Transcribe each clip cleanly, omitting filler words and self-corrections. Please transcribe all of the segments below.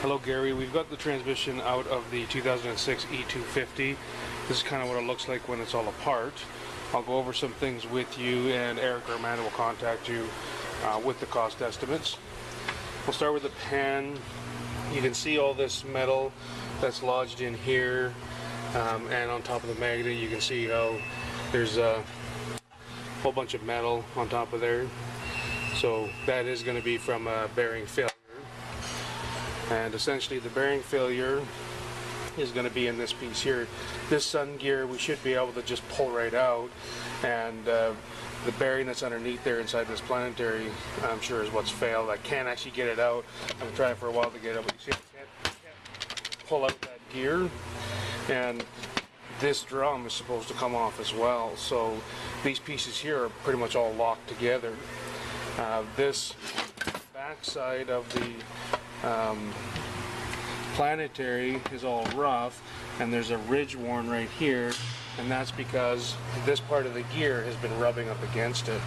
Hello Gary, we've got the transmission out of the 2006 E250. This is kind of what it looks like when it's all apart. I'll go over some things with you, and Eric or Amanda will contact you with the cost estimates. We'll start with the pan. You can see all this metal that's lodged in here, and on top of the magnet you can see how there's a whole bunch of metal on top of there. So that is going to be from a bearing failure. And essentially the bearing failure is going to be in this piece here. This sun gear we should be able to just pull right out, and the bearing that's underneath there inside this planetary, I'm sure, is what's failed. I can't actually get it out. I've been trying for a while to get it out, but you see I can't pull out that gear. And this drum is supposed to come off as well, so these pieces here are pretty much all locked together. This back side of the planetary is all rough, and there's a ridge worn right here, and that's because this part of the gear has been rubbing up against it.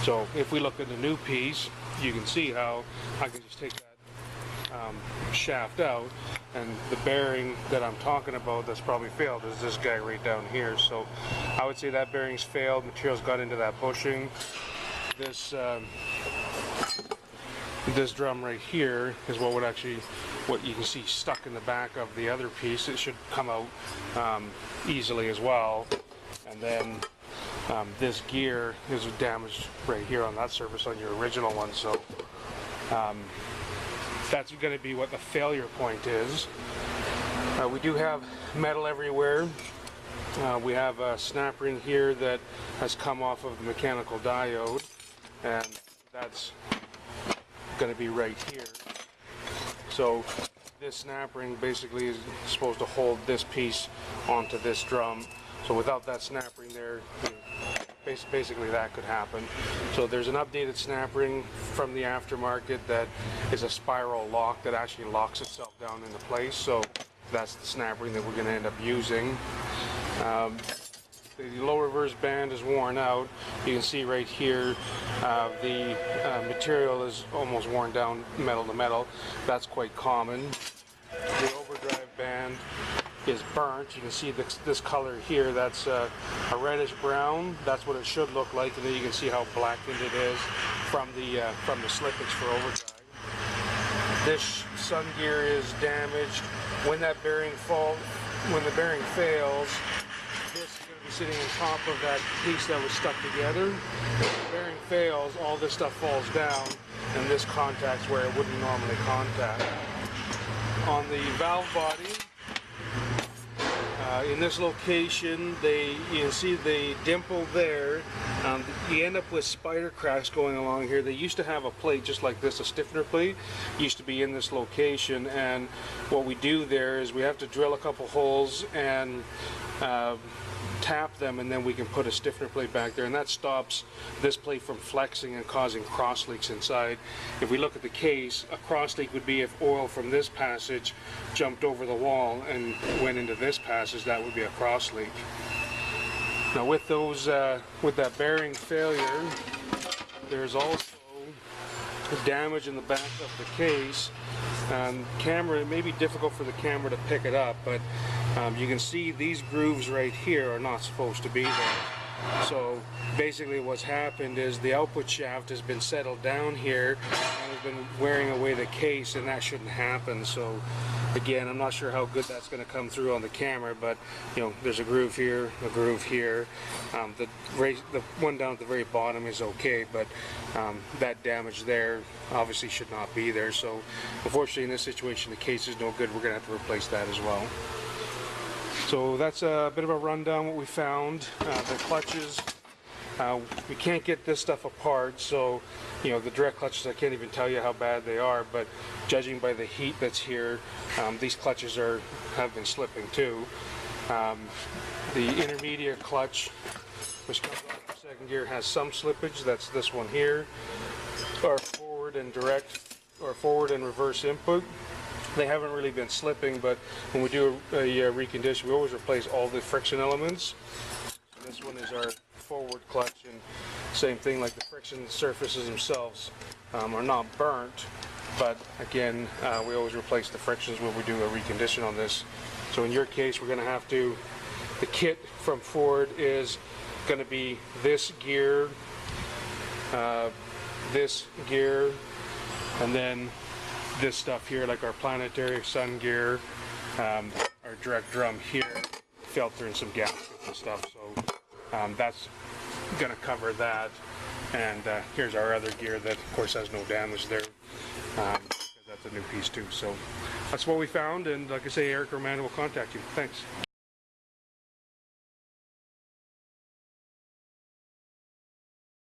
So if we look at the new piece, you can see how I can just take that shaft out, and the bearing that I'm talking about that's probably failed is this guy right down here. So I would say that bearing's failed, material's got into that bushing. This drum right here is what you can see stuck in the back of the other piece. It should come out easily as well. And then this gear is damaged right here on that surface on your original one. So that's going to be what the failure point is. We do have metal everywhere. We have a snap ring here that has come off of the mechanical diode, and that's going to be right here. So this snap ring basically is supposed to hold this piece onto this drum. So without that snap ring there, basically that could happen. So there's an updated snap ring from the aftermarket that is a spiral lock that actually locks itself down into place. So that's the snap ring that we're going to end up using. The low reverse band is worn out. You can see right here the material is almost worn down metal to metal. That's quite common. The overdrive band is burnt. You can see this color here, that's a reddish brown. That's what it should look like, and then you can see how blackened it is from the slippage for overdrive. This sun gear is damaged. When the bearing fails, this is going to be sitting on top of that piece that was stuck together. If the bearing fails, all this stuff falls down, and this contacts where it wouldn't normally contact. On the valve body, in this location, you can see the dimple there. You end up with spider cracks going along here. They used to have a plate just like this, a stiffener plate, used to be in this location, and what we do there is we have to drill a couple holes and tap them, and then we can put a stiffener plate back there, and that stops this plate from flexing and causing cross leaks inside. If we look at the case, a cross leak would be if oil from this passage jumped over the wall and went into this passage. That would be a cross leak. Now with that bearing failure, there's also damage in the back of the case. Camera, it may be difficult for the camera to pick it up, but you can see these grooves right here are not supposed to be there. So basically what's happened is the output shaft has been settled down here and has been wearing away the case, and that shouldn't happen. So again, I'm not sure how good that's going to come through on the camera, but you know, there's a groove here, a groove here. The one down at the very bottom is okay, but that damage there obviously should not be there. So unfortunately in this situation the case is no good. We're going to have to replace that as well. So that's a bit of a rundown what we found. The clutches, we can't get this stuff apart, so you know, the direct clutches, I can't even tell you how bad they are, but judging by the heat that's here, these clutches have been slipping too. The intermediate clutch, which comes off the second gear, has some slippage. That's this one here. Our forward and reverse input, they haven't really been slipping, but when we do a recondition, we always replace all the friction elements. So this one is our forward clutch, and same thing, like the friction surfaces themselves are not burnt, but again, we always replace the frictions when we do a recondition on this. So in your case, we're going to have to, the kit from Ford is going to be this gear, and then this stuff here, like our planetary sun gear, our direct drum here, filter and some gaskets and stuff. So that's going to cover that. And here's our other gear that, of course, has no damage there. That's a new piece too. So that's what we found. And like I say, Eric or Amanda will contact you. Thanks.